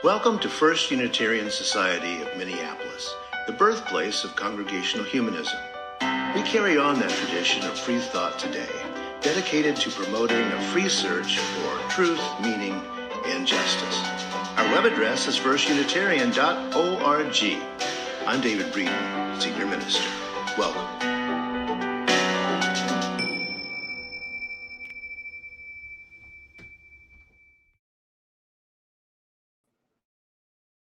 Welcome to First Unitarian Society of Minneapolis, the birthplace of Congregational Humanism. We carry on that tradition of free thought today, dedicated to promoting a free search for truth, meaning, and justice. Our web address is firstunitarian.org. I'm David Breeden, Senior Minister. Welcome.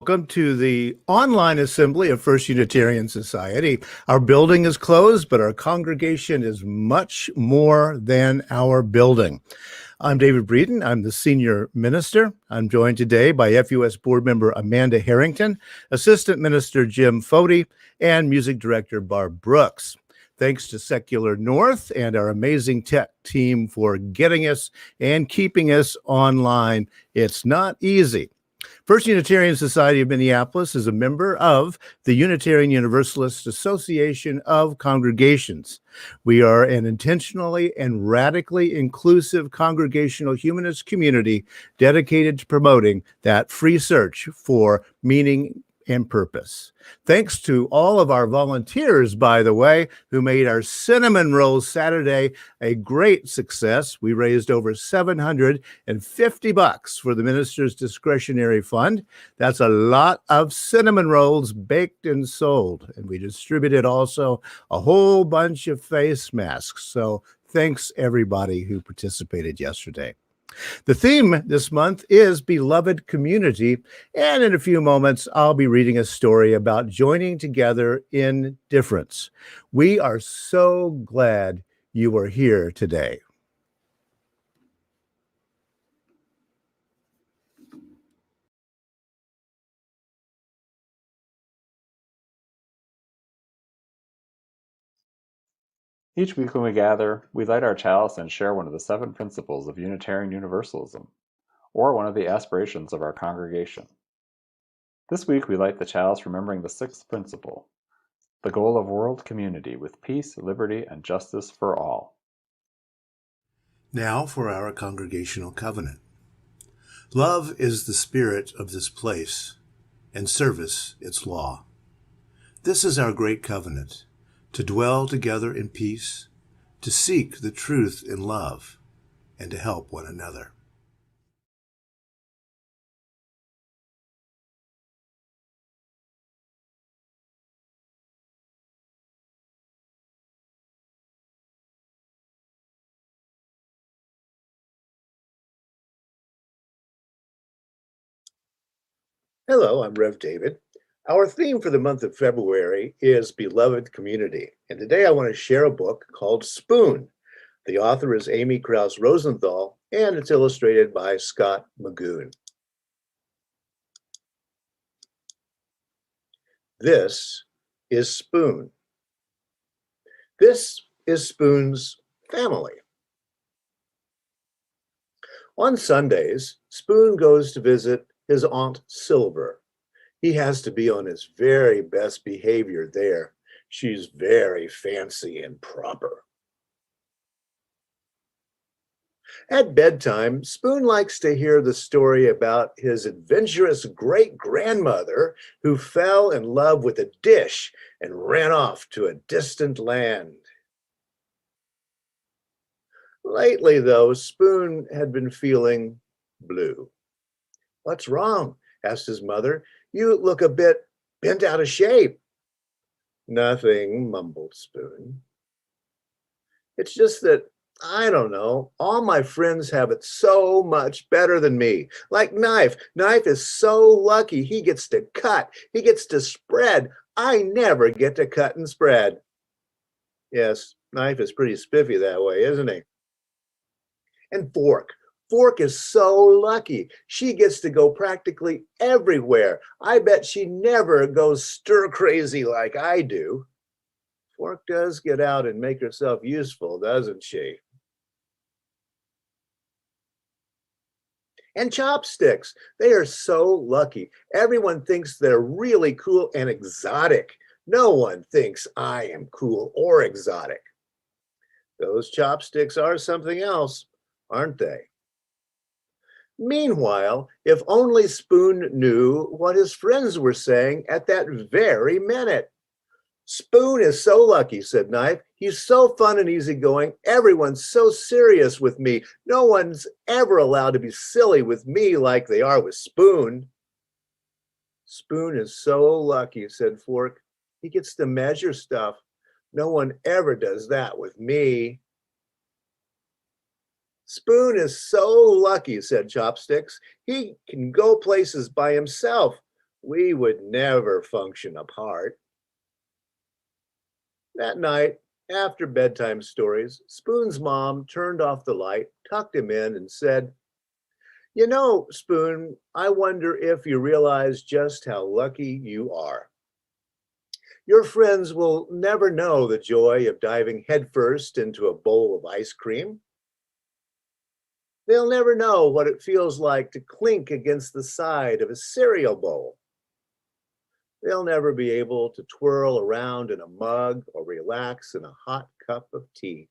Welcome to the online assembly of First Unitarian Society. Our building is closed, but our congregation is much more than our building. I'm David Breeden. I'm the senior minister. I'm joined today by FUS board member Amanda Harrington, assistant minister Jim Fody, and music director Barb Brooks. Thanks to Secular North and our amazing tech team for getting us and keeping us online. It's not easy. First Unitarian Society of Minneapolis is a member of the Unitarian Universalist Association of Congregations. We are an intentionally and radically inclusive congregational humanist community dedicated to promoting that free search for meaning and purpose. Thanks to all of our volunteers, by the way, who made our cinnamon rolls Saturday a great success. We raised over $750 for the minister's discretionary fund. That's a lot of cinnamon rolls baked and sold. And we distributed also a whole bunch of face masks. So thanks everybody who participated yesterday. The theme this month is Beloved Community, and in a few moments, I'll be reading a story about joining together in difference. We are so glad you are here today. Each week when we gather, we light our chalice and share one of the 7 principles of Unitarian Universalism, or one of the aspirations of our congregation. This week we light the chalice remembering the 6th principle, the goal of world community with peace, liberty, and justice for all. Now for our congregational covenant. Love is the spirit of this place, and service its law. This is our great covenant, to dwell together in peace, to seek the truth in love, and to help one another. Hello, I'm Rev David. Our theme for the month of February is Beloved Community, and today I want to share a book called Spoon. The author is Amy Krauss Rosenthal, and it's illustrated by Scott Magoon. This is Spoon. This is Spoon's family. On Sundays, Spoon goes to visit his Aunt Silver. He has to be on his very best behavior there. She's very fancy and proper. At bedtime, Spoon likes to hear the story about his adventurous great-grandmother who fell in love with a dish and ran off to a distant land. Lately, though, Spoon had been feeling blue. "What's wrong?" asked his mother. "You look a bit bent out of shape." "Nothing," mumbled Spoon. "It's just that, I don't know, all my friends have it so much better than me. Like Knife. Knife is so lucky. He gets to cut. He gets to spread. I never get to cut and spread." Yes, Knife is pretty spiffy that way, isn't he? And Fork. Fork is so lucky. She gets to go practically everywhere. I bet she never goes stir crazy like I do. Fork does get out and make herself useful, doesn't she? And Chopsticks. They are so lucky. Everyone thinks they're really cool and exotic. No one thinks I am cool or exotic. Those chopsticks are something else, aren't they? Meanwhile, if only Spoon knew what his friends were saying at that very minute. Spoon is so lucky, said Knife. He's so fun and easygoing. Everyone's so serious with me. No one's ever allowed to be silly with me like they are with Spoon. Spoon is so lucky, said Fork. He gets to measure stuff. No one ever does that with me. Spoon is so lucky, said Chopsticks. He can go places by himself. We would never function apart. That night, after bedtime stories, Spoon's mom turned off the light, tucked him in, and said, "You know, Spoon, I wonder if you realize just how lucky you are. Your friends will never know the joy of diving headfirst into a bowl of ice cream. They'll never know what it feels like to clink against the side of a cereal bowl. They'll never be able to twirl around in a mug or relax in a hot cup of tea."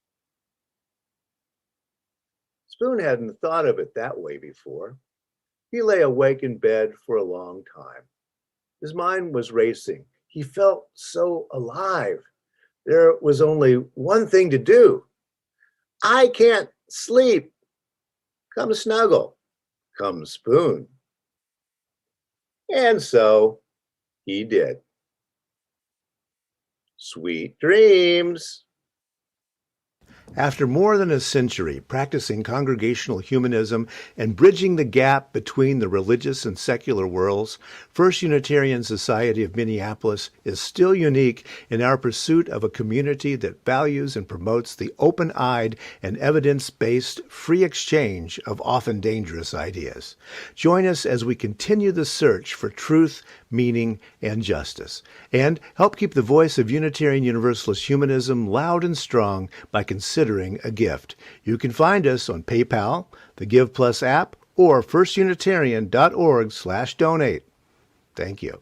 Spoon hadn't thought of it that way before. He lay awake in bed for a long time. His mind was racing. He felt so alive. There was only one thing to do. "I can't sleep. Come snuggle. Come Spoon." And so he did. Sweet dreams. After more than a century practicing congregational humanism and bridging the gap between the religious and secular worlds, First Unitarian Society of Minneapolis is still unique in our pursuit of a community that values and promotes the open-eyed and evidence-based free exchange of often dangerous ideas. Join us as we continue the search for truth, meaning, and justice, and help keep the voice of Unitarian Universalist humanism loud and strong by considering a gift. You can find us on PayPal, the Give Plus app, or firstunitarian.org/donate. Thank you.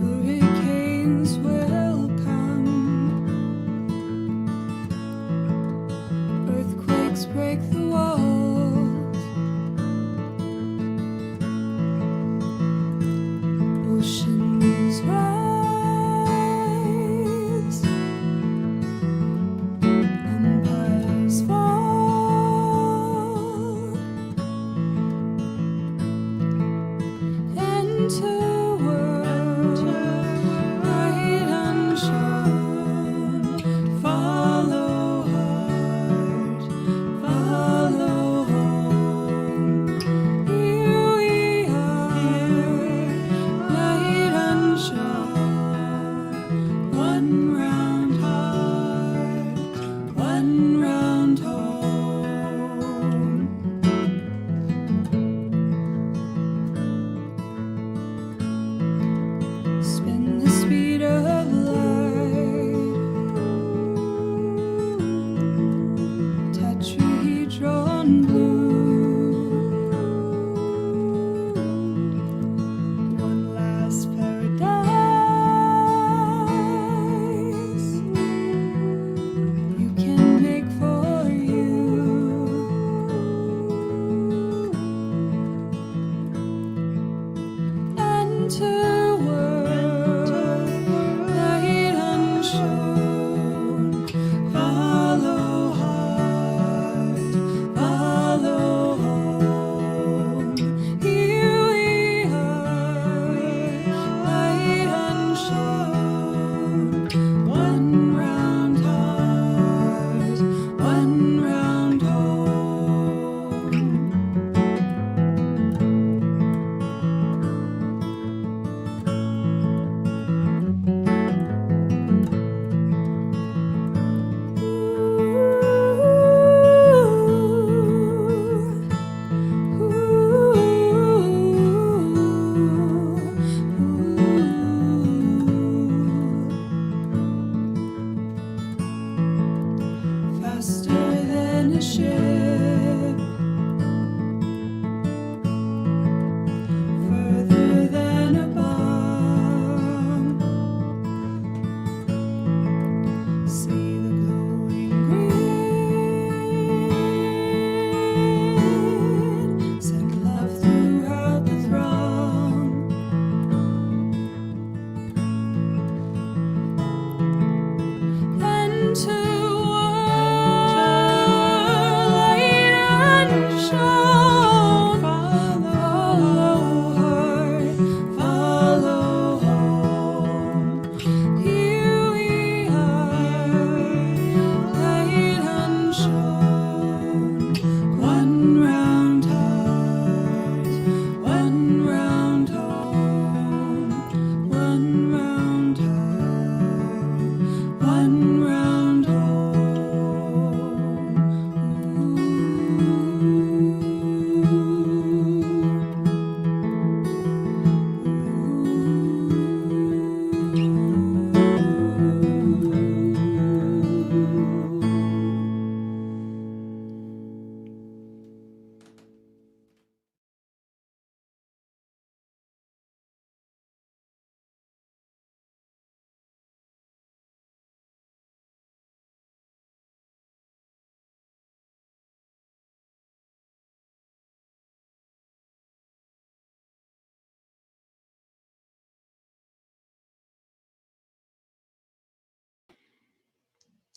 Hurricanes will come, earthquakes break the walls, oceans rise.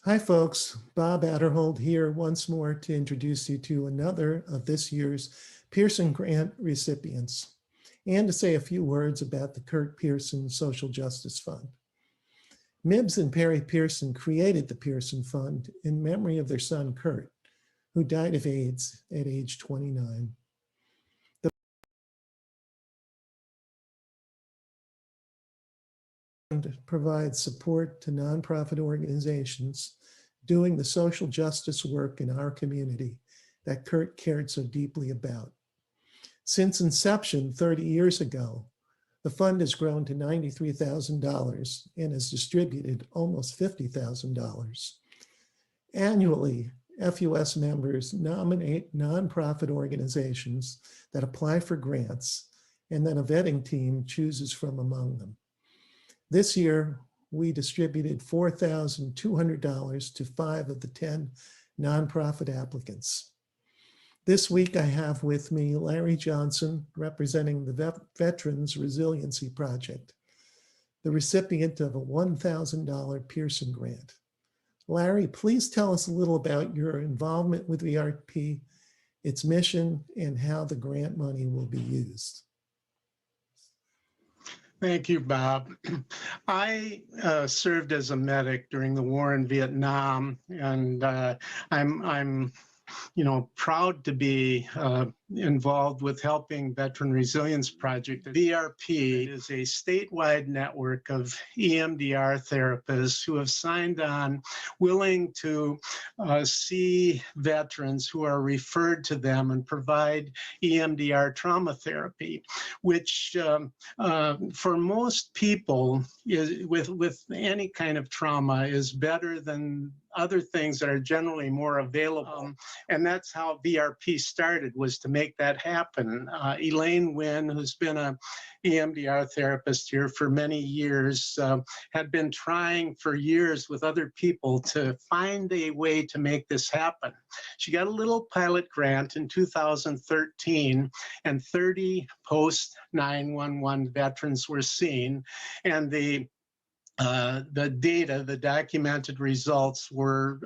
Hi, folks. Bob Adderhold here once more to introduce you to another of this year's Pearson Grant recipients and to say a few words about the Kurt Pearson Social Justice Fund. Mibbs and Perry Pearson created the Pearson Fund in memory of their son, Kurt, who died of AIDS at age 29. The fund provides support to nonprofit organizations doing the social justice work in our community that Kurt cared so deeply about. Since inception 30 years ago, the fund has grown to $93,000 and has distributed almost $50,000. Annually, FUS members nominate nonprofit organizations that apply for grants, and then a vetting team chooses from among them. This year, we distributed $4,200 to 5 of the 10 nonprofit applicants. This week, I have with me Larry Johnson, representing the Veterans Resiliency Project, the recipient of a $1,000 Pearson grant. Larry, please tell us a little about your involvement with VRP, its mission, and how the grant money will be used. Thank you, Bob. I served as a medic during the war in Vietnam, and I'm proud to be involved with helping Veteran Resilience Project. VRP is a statewide network of EMDR therapists who have signed on, willing to see veterans who are referred to them and provide EMDR trauma therapy, which for most people is, with any kind of trauma, is better than other things that are generally more available. And that's how VRP started, was to make that happen. Elaine Wynn, who's been a EMDR therapist here for many years, had been trying for years with other people to find a way to make this happen. She got a little pilot grant in 2013, and 30 post-911 veterans were seen, and the data, the documented results were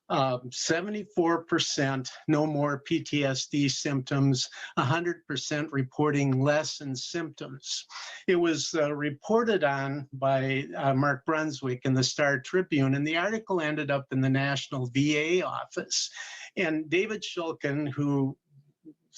74% no more PTSD symptoms, 100% reporting less in symptoms. It was reported on by Mark Brunswick in the Star Tribune, and the article ended up in the National VA office. And David Shulkin, who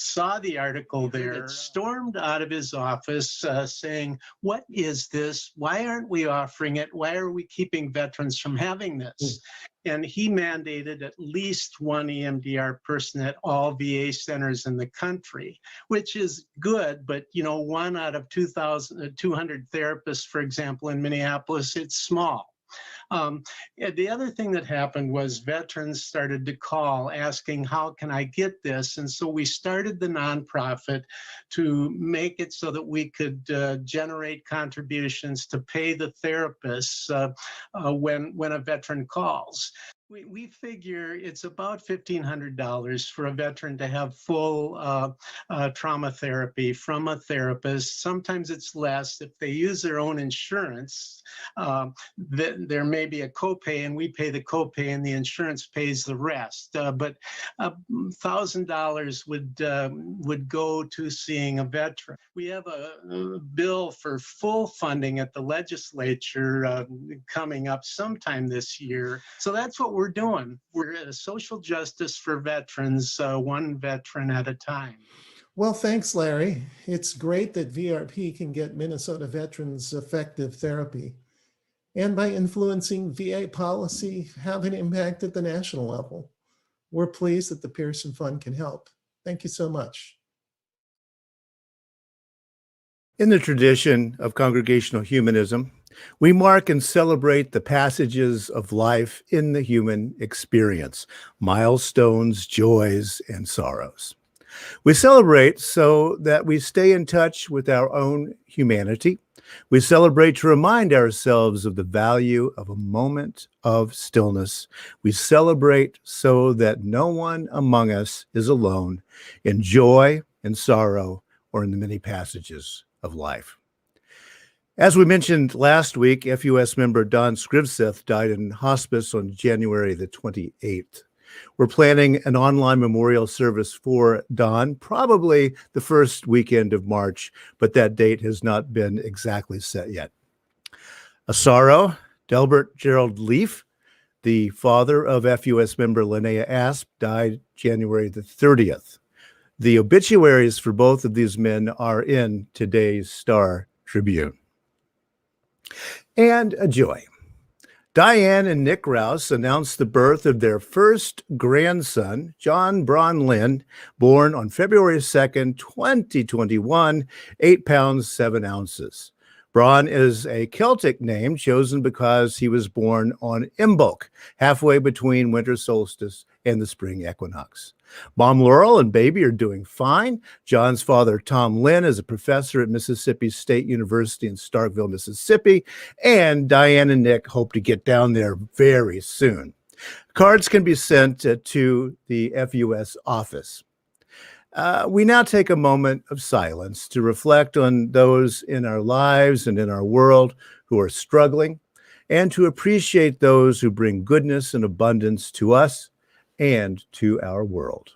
saw the article there, stormed out of his office saying, "What is this? Why aren't we offering it? Why are we keeping veterans from having this?" And he mandated at least one EMDR person at all VA centers in the country, which is good, but one out of 2,200 therapists, for example, in Minneapolis, it's small. The other thing that happened was veterans started to call asking, how can I get this? And so we started the nonprofit to make it so that we could generate contributions to pay the therapists when a veteran calls. We figure it's about $1,500 for a veteran to have full trauma therapy from a therapist. Sometimes it's less. If they use their own insurance, there may be a copay, and we pay the copay, and the insurance pays the rest. But $1,000 would go to seeing a veteran. We have a bill for full funding at the legislature coming up sometime this year. So that's what we're doing. We're social justice for veterans, one veteran at a time. Well, thanks, Larry. It's great that VRP can get Minnesota veterans effective therapy, and by influencing VA policy, have an impact at the national level. We're pleased that the Pearson Fund can help. Thank you so much. In the tradition of congregational humanism, we mark and celebrate the passages of life in the human experience, milestones, joys, and sorrows. We celebrate so that we stay in touch with our own humanity. We celebrate to remind ourselves of the value of a moment of stillness. We celebrate so that no one among us is alone in joy and sorrow or in the many passages of life. As we mentioned last week, FUS member Don Scrivseth died in hospice on January the 28th. We're planning an online memorial service for Don, probably the first weekend of March, but that date has not been exactly set yet. A sorrow, Delbert Gerald Leaf, the father of FUS member Linnea Asp, died January the 30th. The obituaries for both of these men are in today's Star Tribune. And a joy. Diane and Nick Rouse announced the birth of their first grandson, John Braun Lynn, born on February 2nd, 2021, 8 pounds, 7 ounces. Braun is a Celtic name chosen because he was born on Imbolc, halfway between winter solstice and the spring equinox. Mom Laurel and baby are doing fine. John's father, Tom Lynn, is a professor at Mississippi State University in Starkville, Mississippi, and Diane and Nick hope to get down there very soon. Cards can be sent to the FUS office. We now take a moment of silence to reflect on those in our lives and in our world who are struggling, and to appreciate those who bring goodness and abundance to us and to our world.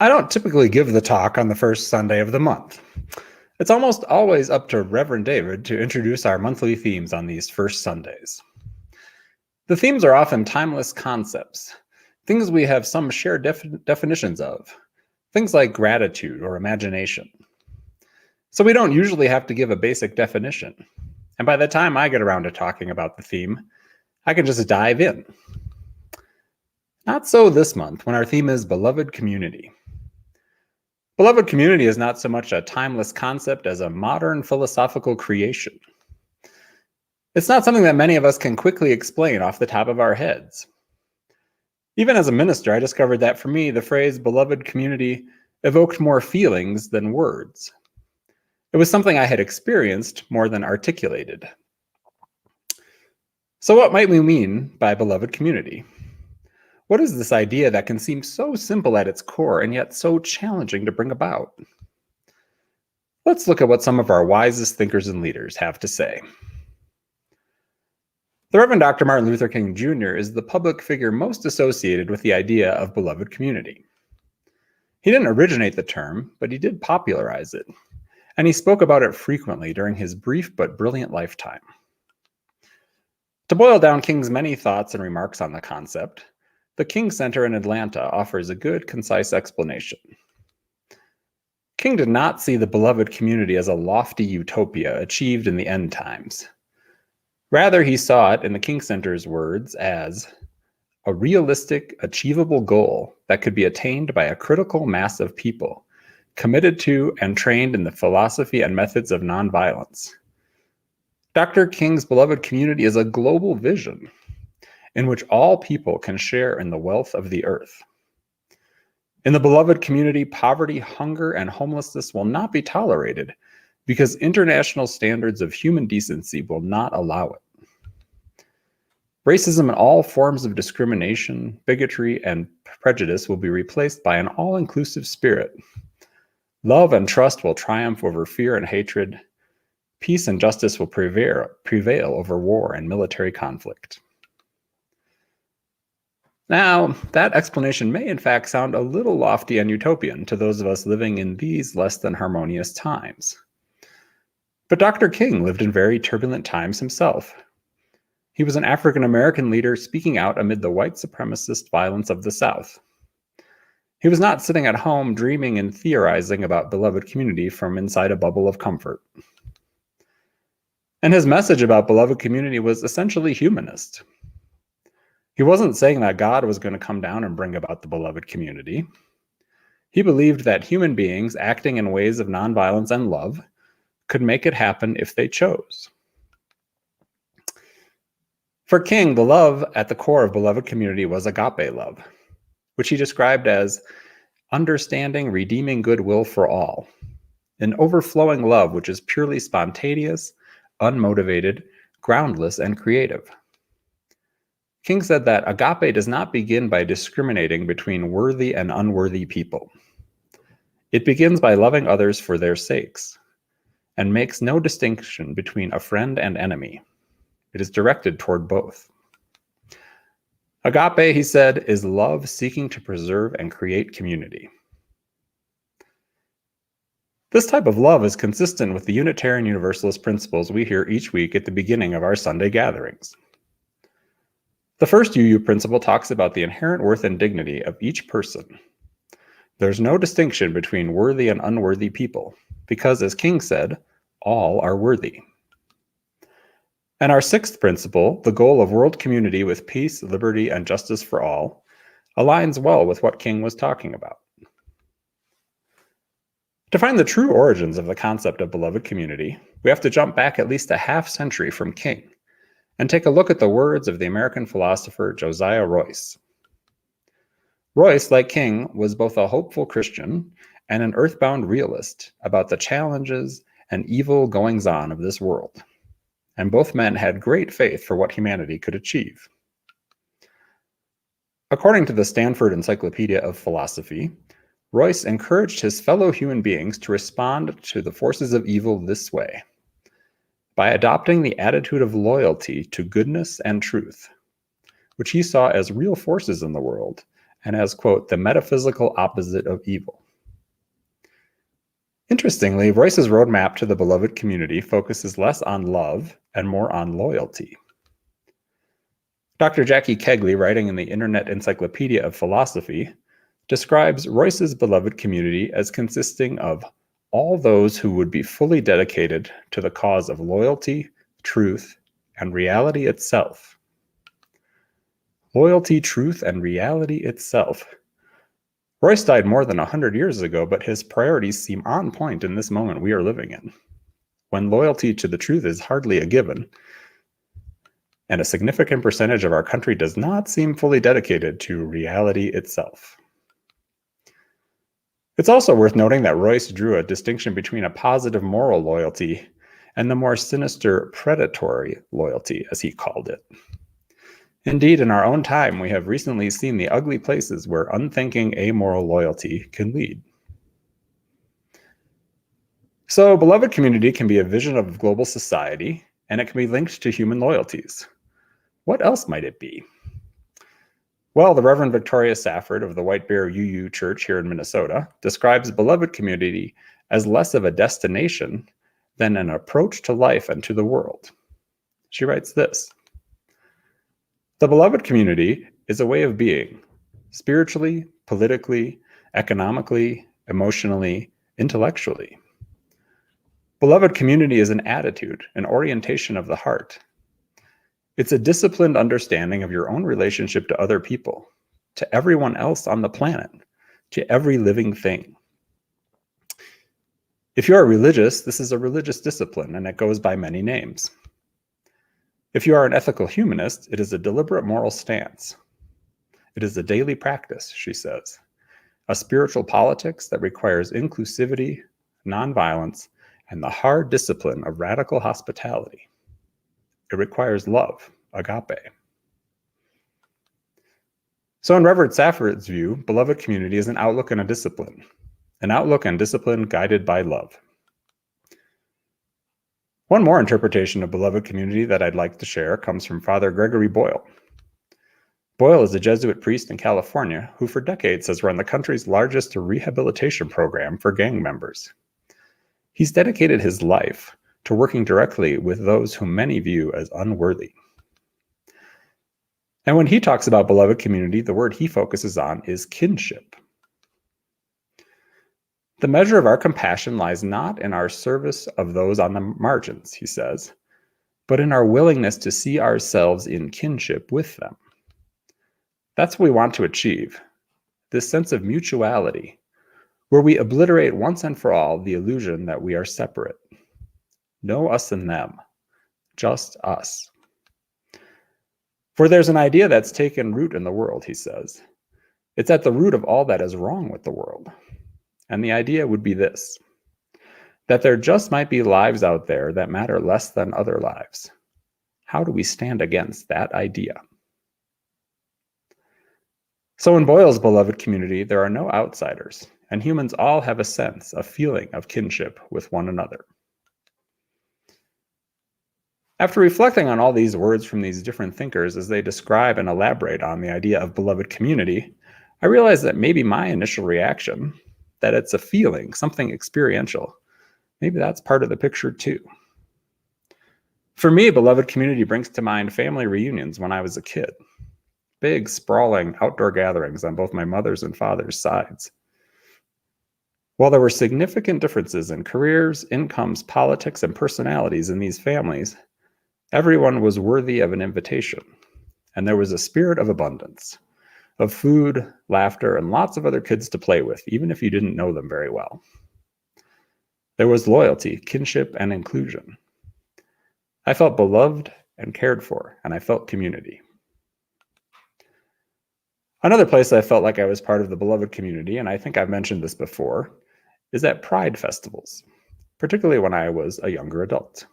I don't typically give the talk on the first Sunday of the month. It's almost always up to Reverend David to introduce our monthly themes on these first Sundays. The themes are often timeless concepts, things we have some shared definitions of, things like gratitude or imagination. So we don't usually have to give a basic definition. And by the time I get around to talking about the theme, I can just dive in. Not so this month, when our theme is Beloved Community. Beloved community is not so much a timeless concept as a modern philosophical creation. It's not something that many of us can quickly explain off the top of our heads. Even as a minister, I discovered that for me, the phrase beloved community evoked more feelings than words. It was something I had experienced more than articulated. So what might we mean by beloved community? What is this idea that can seem so simple at its core and yet so challenging to bring about? Let's look at what some of our wisest thinkers and leaders have to say. The Reverend Dr. Martin Luther King Jr. is the public figure most associated with the idea of beloved community. He didn't originate the term, but he did popularize it, and he spoke about it frequently during his brief but brilliant lifetime. To boil down King's many thoughts and remarks on the concept, the King Center in Atlanta offers a good, concise explanation. King did not see the beloved community as a lofty utopia achieved in the end times. Rather, he saw it, in the King Center's words, as a realistic, achievable goal that could be attained by a critical mass of people committed to and trained in the philosophy and methods of nonviolence. Dr. King's beloved community is a global vision in which all people can share in the wealth of the earth. In the beloved community, poverty, hunger, and homelessness will not be tolerated because international standards of human decency will not allow it. Racism and all forms of discrimination, bigotry, and prejudice will be replaced by an all-inclusive spirit. Love and trust will triumph over fear and hatred. Peace and justice will prevail over war and military conflict. Now, that explanation may in fact sound a little lofty and utopian to those of us living in these less than harmonious times. But Dr. King lived in very turbulent times himself. He was an African American leader speaking out amid the white supremacist violence of the South. He was not sitting at home dreaming and theorizing about beloved community from inside a bubble of comfort. And his message about beloved community was essentially humanist. He wasn't saying that God was going to come down and bring about the beloved community. He believed that human beings acting in ways of nonviolence and love could make it happen if they chose. For King, the love at the core of beloved community was agape love, which he described as understanding, redeeming goodwill for all, an overflowing love which is purely spontaneous, unmotivated, groundless, and creative. King said that agape does not begin by discriminating between worthy and unworthy people. It begins by loving others for their sakes, and makes no distinction between a friend and enemy. It is directed toward both. Agape, he said, is love seeking to preserve and create community. This type of love is consistent with the Unitarian Universalist principles we hear each week at the beginning of our Sunday gatherings. The first UU principle talks about the inherent worth and dignity of each person. There's no distinction between worthy and unworthy people, because, as King said, all are worthy. And our sixth principle, the goal of world community with peace, liberty, and justice for all, aligns well with what King was talking about. To find the true origins of the concept of beloved community, we have to jump back at least a half century from King and take a look at the words of the American philosopher Josiah Royce. Royce, like King, was both a hopeful Christian and an earthbound realist about the challenges and evil goings-on of this world, and both men had great faith for what humanity could achieve. According to the Stanford Encyclopedia of Philosophy, Royce encouraged his fellow human beings to respond to the forces of evil this way: by adopting the attitude of loyalty to goodness and truth, which he saw as real forces in the world and as, quote, the metaphysical opposite of evil. Interestingly, Royce's roadmap to the beloved community focuses less on love and more on loyalty. Dr. Jackie Kegley, writing in the Internet Encyclopedia of Philosophy, describes Royce's beloved community as consisting of all those who would be fully dedicated to the cause of loyalty, truth, and reality itself. Loyalty, truth, and reality itself. Royce died more than 100 years ago, but his priorities seem on point in this moment we are living in, when loyalty to the truth is hardly a given, and a significant percentage of our country does not seem fully dedicated to reality itself. It's also worth noting that Royce drew a distinction between a positive moral loyalty and the more sinister predatory loyalty, as he called it. Indeed, in our own time, we have recently seen the ugly places where unthinking amoral loyalty can lead. So, beloved community can be a vision of global society, and it can be linked to human loyalties. What else might it be? Well, the Reverend Victoria Safford of the White Bear UU Church here in Minnesota describes beloved community as less of a destination than an approach to life and to the world. She writes this: the beloved community is a way of being, spiritually, politically, economically, emotionally, intellectually. Beloved community is an attitude, an orientation of the heart. It's a disciplined understanding of your own relationship to other people, to everyone else on the planet, to every living thing. If you are religious, this is a religious discipline, and it goes by many names. If you are an ethical humanist, it is a deliberate moral stance. It is a daily practice, she says, a spiritual politics that requires inclusivity, nonviolence, and the hard discipline of radical hospitality. It requires love, agape. So in Reverend Safford's view, beloved community is an outlook and a discipline, an outlook and discipline guided by love. One more interpretation of beloved community that I'd like to share comes from Father Gregory Boyle. Boyle is a Jesuit priest in California who for decades has run the country's largest rehabilitation program for gang members. He's dedicated his life to working directly with those whom many view as unworthy. And when he talks about beloved community, the word he focuses on is kinship. The measure of our compassion lies not in our service of those on the margins, he says, but in our willingness to see ourselves in kinship with them. That's what we want to achieve, this sense of mutuality, where we obliterate once and for all the illusion that we are separate. No us and them, just us. For there's an idea that's taken root in the world, he says. It's at the root of all that is wrong with the world. And the idea would be this: that there just might be lives out there that matter less than other lives. How do we stand against that idea? So in Boyle's beloved community, there are no outsiders, and humans all have a sense, a feeling of kinship with one another. After reflecting on all these words from these different thinkers as they describe and elaborate on the idea of beloved community, I realized that maybe my initial reaction, that it's a feeling, something experiential, maybe that's part of the picture too. For me, beloved community brings to mind family reunions when I was a kid. Big, sprawling outdoor gatherings on both my mother's and father's sides. While there were significant differences in careers, incomes, politics, and personalities in these families, everyone was worthy of an invitation, and there was a spirit of abundance, of food, laughter, and lots of other kids to play with, even if you didn't know them very well. There was loyalty, kinship, and inclusion. I felt beloved and cared for, and I felt community. Another place I felt like I was part of the beloved community, and I think I've mentioned this before, is at Pride festivals, particularly when I was a younger adult.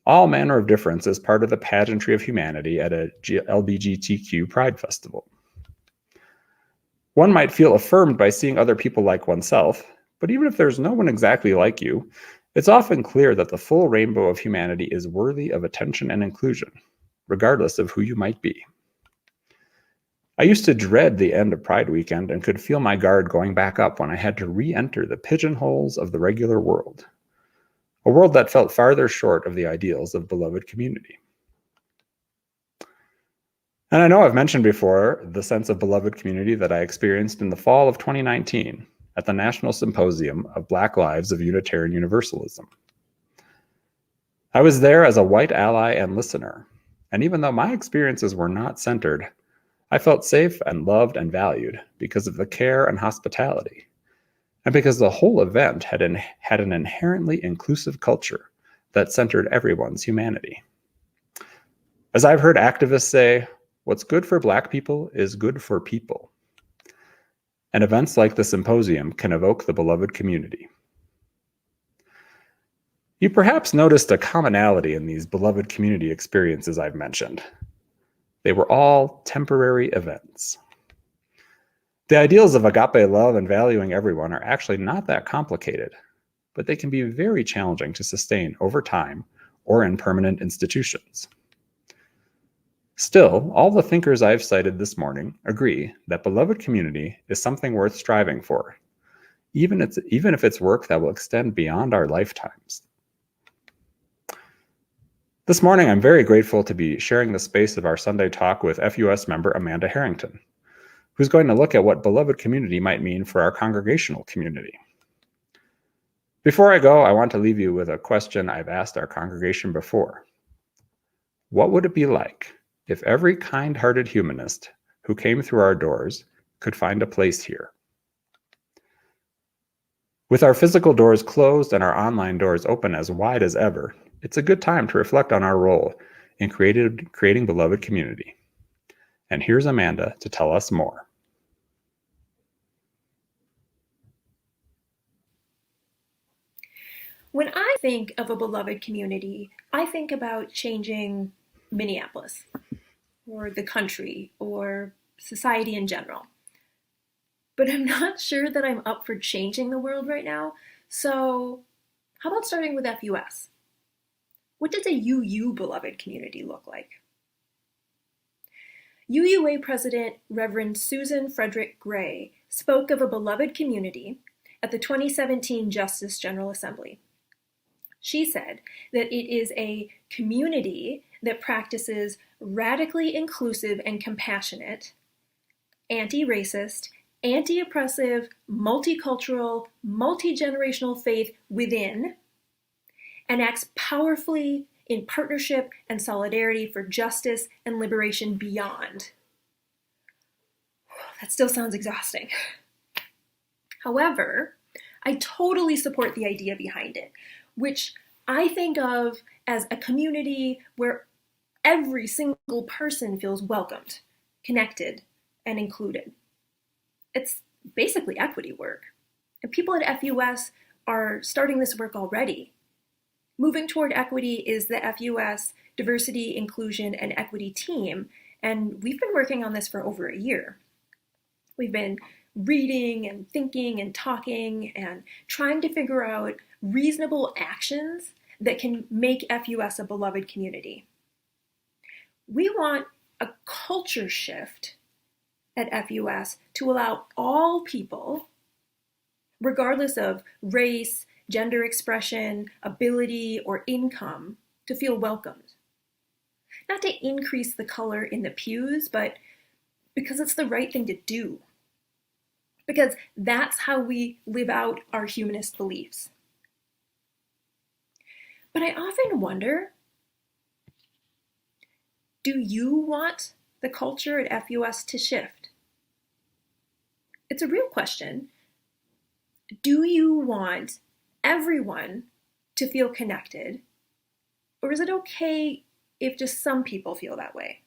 All manner of difference is part of the pageantry of humanity at a LGBTQ Pride festival. One might feel affirmed by seeing other people like oneself, but even if there's no one exactly like you, it's often clear that the full rainbow of humanity is worthy of attention and inclusion, regardless of who you might be. I used to dread the end of Pride weekend and could feel my guard going back up when I had to re-enter the pigeonholes of the regular world, a world that felt farther short of the ideals of beloved community. And I know I've mentioned before the sense of beloved community that I experienced in the fall of 2019 at the National Symposium of Black Lives of Unitarian Universalism. I was there as a white ally and listener, and even though my experiences were not centered, I felt safe and loved and valued because of the care and hospitality, and because the whole event had an inherently inclusive culture that centered everyone's humanity. As I've heard activists say, what's good for Black people is good for people. And events like the symposium can evoke the beloved community. You perhaps noticed a commonality in these beloved community experiences I've mentioned. They were all temporary events. The ideals of agape love and valuing everyone are actually not that complicated, but they can be very challenging to sustain over time or in permanent institutions. Still, all the thinkers I've cited this morning agree that beloved community is something worth striving for, even if it's work that will extend beyond our lifetimes. This morning, I'm very grateful to be sharing the space of our Sunday talk with FUS member Amanda Harrington, who's going to look at what beloved community might mean for our congregational community. Before I go, I want to leave you with a question I've asked our congregation before. What would it be like if every kind-hearted humanist who came through our doors could find a place here? With our physical doors closed and our online doors open as wide as ever, it's a good time to reflect on our role in creating beloved community. And here's Amanda to tell us more. When I think of a beloved community, I think about changing Minneapolis or the country or society in general. But I'm not sure that I'm up for changing the world right now. So how about starting with FUS? What does a UU beloved community look like? UUA President Reverend Susan Frederick Gray spoke of a beloved community at the 2017 Justice General Assembly. She said that it is a community that practices radically inclusive and compassionate, anti-racist, anti-oppressive, multicultural, multi-generational faith within, and acts powerfully in partnership and solidarity for justice and liberation beyond. That still sounds exhausting. However, I totally support the idea behind it, which I think of as a community where every single person feels welcomed, connected, and included. It's basically equity work. And people at FUS are starting this work already. Moving toward equity is the FUS Diversity, Inclusion, and Equity team, and we've been working on this for over a year. We've been reading and thinking and talking and trying to figure out reasonable actions that can make FUS a beloved community. We want a culture shift at FUS to allow all people, regardless of race, gender expression, ability, or income, to feel welcomed. Not to increase the color in the pews, but because it's the right thing to do. Because that's how we live out our humanist beliefs. But I often wonder, do you want the culture at FUS to shift? It's a real question. Do you want everyone to feel connected? Or is it okay if just some people feel that way?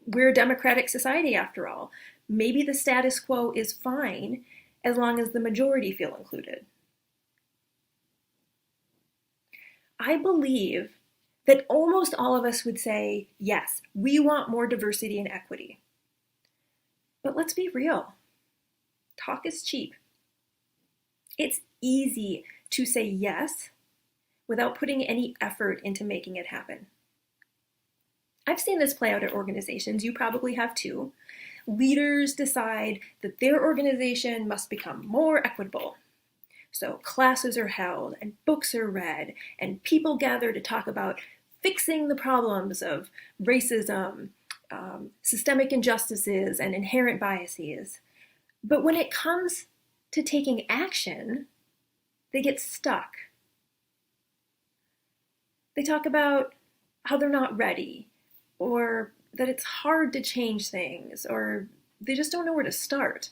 We're a democratic society after all. Maybe the status quo is fine as long as the majority feel included. I believe that almost all of us would say, yes, we want more diversity and equity. But let's be real. Talk is cheap. It's easy to say yes without putting any effort into making it happen. I've seen this play out at organizations, you probably have too. Leaders decide that their organization must become more equitable. So classes are held and books are read and people gather to talk about fixing the problems of racism, systemic injustices, and inherent biases. But when it comes to taking action, they get stuck. They talk about how they're not ready, or that it's hard to change things, or they just don't know where to start.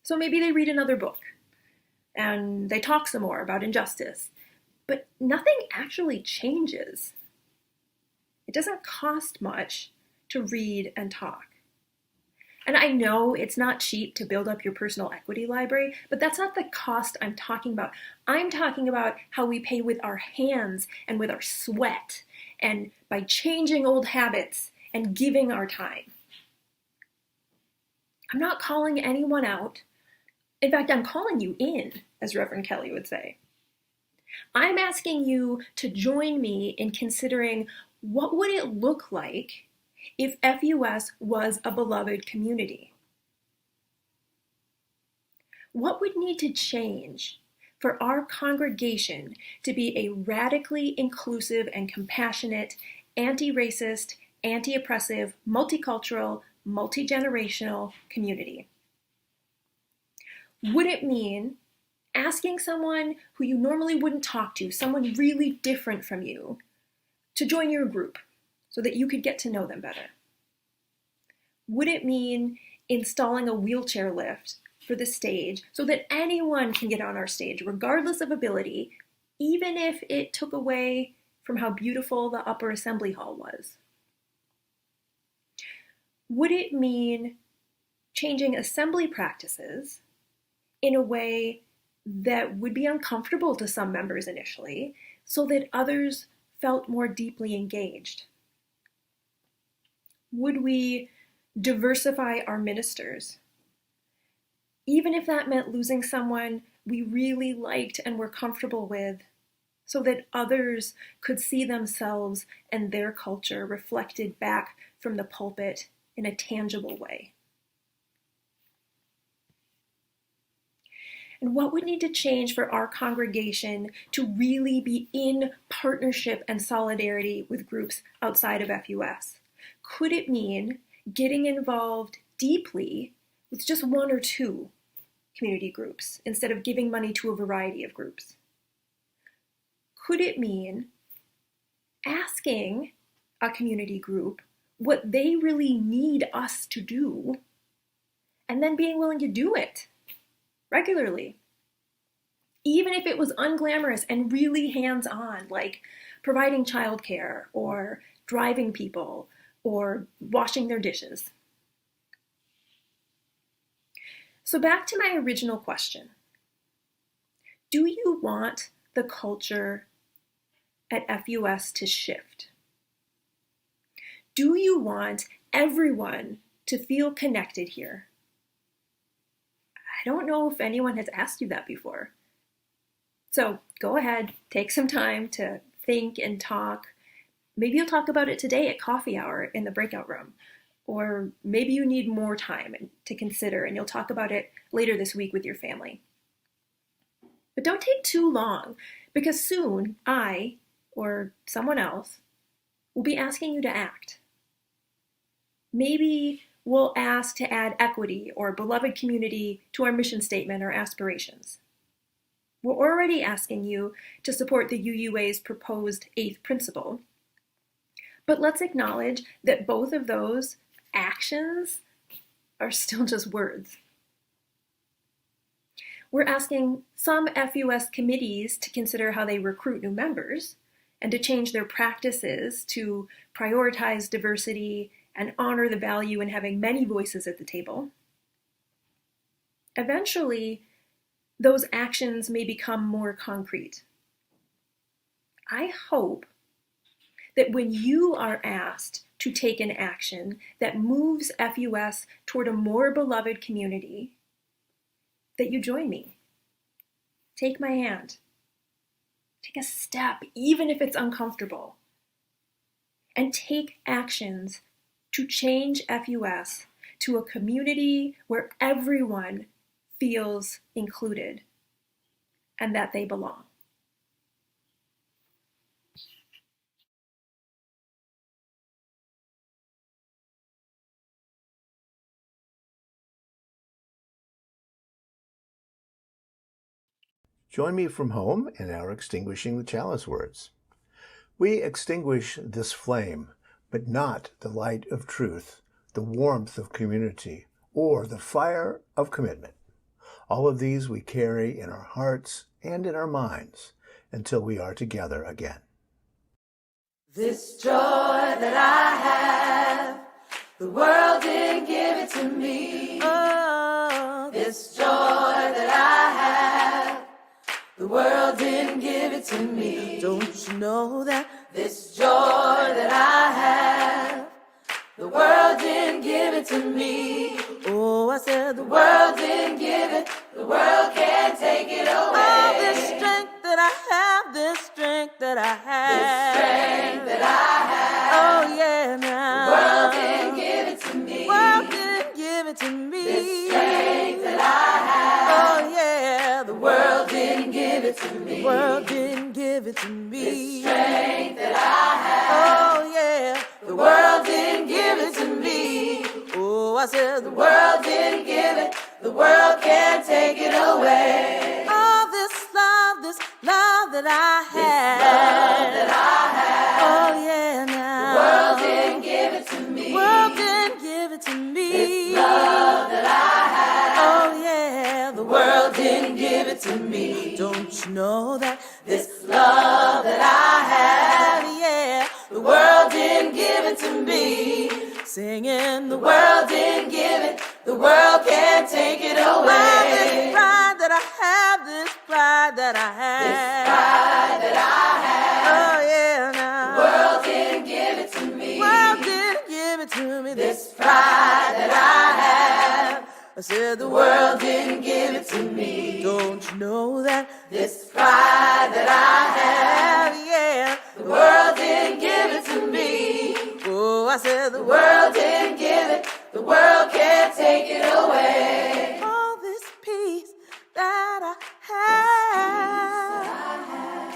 So maybe they read another book, and they talk some more about injustice, but nothing actually changes. It doesn't cost much to read and talk. And I know it's not cheap to build up your personal equity library, but that's not the cost I'm talking about. I'm talking about how we pay with our hands and with our sweat and by changing old habits and giving our time. I'm not calling anyone out. In fact, I'm calling you in, as Reverend Kelly would say. I'm asking you to join me in considering what would it look like if FUS was a beloved community? What would need to change for our congregation to be a radically inclusive and compassionate, anti-racist, anti-oppressive, multicultural, multi-generational community? Would it mean asking someone who you normally wouldn't talk to, someone really different from you, to join your group so that you could get to know them better? Would it mean installing a wheelchair lift for the stage so that anyone can get on our stage, regardless of ability, even if it took away from how beautiful the upper assembly hall was? Would it mean changing assembly practices in a way that would be uncomfortable to some members initially, so that others felt more deeply engaged? Would we diversify our ministers, even if that meant losing someone we really liked and were comfortable with, so that others could see themselves and their culture reflected back from the pulpit in a tangible way? And what would need to change for our congregation to really be in partnership and solidarity with groups outside of FUS? Could it mean getting involved deeply with just one or two community groups instead of giving money to a variety of groups? Could it mean asking a community group what they really need us to do and then being willing to do it regularly, even if it was unglamorous and really hands-on, like providing childcare or driving people or washing their dishes? So back to my original question. Do you want the culture at FUS to shift? Do you want everyone to feel connected here? I don't know if anyone has asked you that before. So go ahead, take some time to think and talk. Maybe you'll talk about it today at coffee hour in the breakout room. Or maybe you need more time to consider and you'll talk about it later this week with your family. But don't take too long, because soon I, or someone else, will be asking you to act. Maybe we'll ask to add equity or beloved community to our mission statement or aspirations. We're already asking you to support the UUA's proposed 8th principle. But let's acknowledge that both of those actions are still just words. We're asking some FUS committees to consider how they recruit new members and to change their practices to prioritize diversity and honor the value in having many voices at the table. Eventually, those actions may become more concrete. I hope that when you are asked to take an action that moves FUS toward a more beloved community, that you join me. Take my hand. Take a step, even if it's uncomfortable. and take actions to change FUS to a community where everyone feels included and that they belong. Join me from home in our extinguishing the chalice words. We extinguish this flame, but not the light of truth, the warmth of community, or the fire of commitment. All of these we carry in our hearts and in our minds until we are together again. This joy that I have, the world didn't give it to me. Oh, this joy that I have, the world didn't give it to me. Don't you know that this joy that I have, the world didn't give it to me. Oh, I said the world didn't give it, the world can't take it away. Oh, this strength that I have, this strength that I have, this strength that I have. Oh, yeah, now. The world didn't give it to me. The world didn't give it to me. This strength that I have. Oh, yeah, the world didn't give it to me. The world didn't give it to me. This strength that I have. Oh, yeah, the world didn't give it to me. Oh, I said the world didn't give it, the world can't take it away. Oh, this love that I have, this love that I have. Oh, yeah, now. The world didn't give it to me. The world didn't give it to me. This love that I have. Oh, yeah, the world didn't give it to me. Don't you know that this love that I have, yeah, the world didn't give it to me. Singing, the world didn't give it, the world can't take it away. Oh, this pride that I have, this pride that I have, this pride that I have. Oh, yeah, now. The world didn't give it to me. The world didn't give it to me. This pride that I have. I said the world didn't give it to me. Don't you know that this pride that I have, yeah, the world didn't give it to me. Oh, I said the world didn't give it, the world can't take it away. All this peace that I have,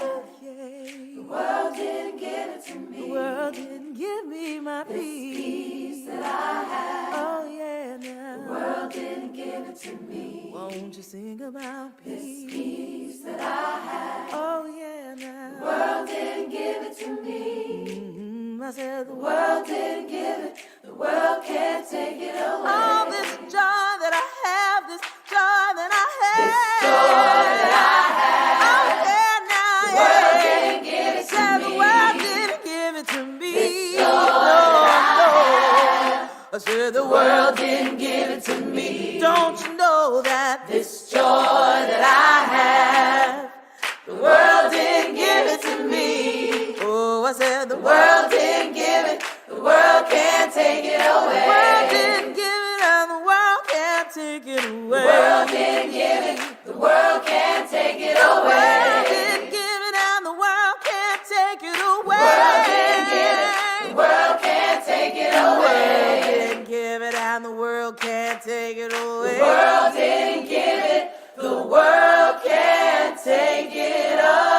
oh, yeah. The world didn't give it to me. The world didn't give me my peace that I have. Oh, yeah, now. The world didn't give it to me. Won't you sing about peace? This peace that I have. Oh, yeah, now. The world didn't give it to me. I said the world didn't give it, the world can't take it away. All this joy that I have, this joy that I have, this joy that I have. Oh, yeah, now, the world didn't give it to me. The world didn't give it to me. This joy that I have. I said the world didn't give it to me. Don't you know that this joy that I have, the world didn't give it to me. Oh, I said the world didn't give it, the world can't take it away. The world didn't give it and the world can't take it away. The world didn't give it, the world can't take it away. The world didn't give it and the world can't take it away. The world didn't give it, the world can't take it away. The world didn't give it and the world can't take it away. The world didn't give it, the world can't take it away.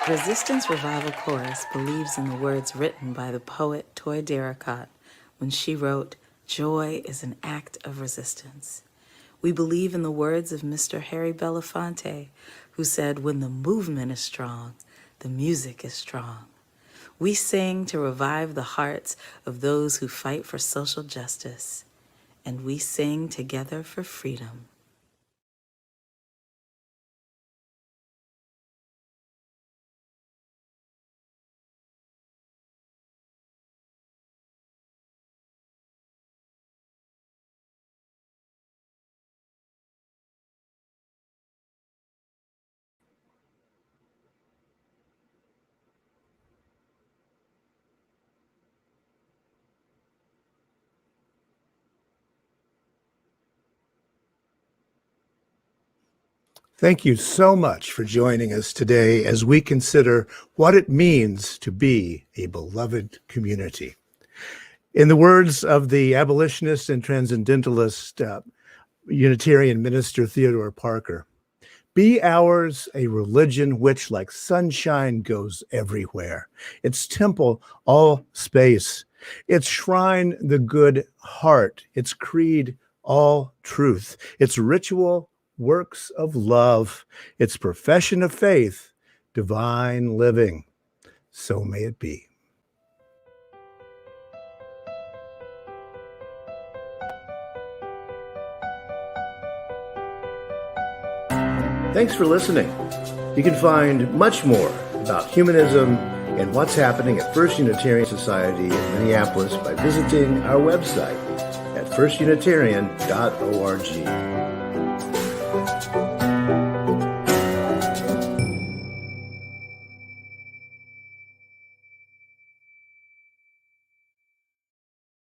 Resistance Revival Chorus believes in the words written by the poet Toy Derricott when she wrote, "Joy is an act of resistance." We believe in the words of Mr. Harry Belafonte, who said, "When the movement is strong, the music is strong." We sing to revive the hearts of those who fight for social justice, and we sing together for freedom. Thank you so much for joining us today as we consider what it means to be a beloved community. In the words of the abolitionist and transcendentalist Unitarian minister Theodore Parker, be ours a religion which, like sunshine, goes everywhere. Its temple, all space. Its shrine, the good heart. Its creed, all truth. Its ritual, works of love. Its profession of faith, divine living. So may it be. Thanks for listening. You can find much more about humanism and what's happening at First Unitarian Society in Minneapolis by visiting our website at firstunitarian.org.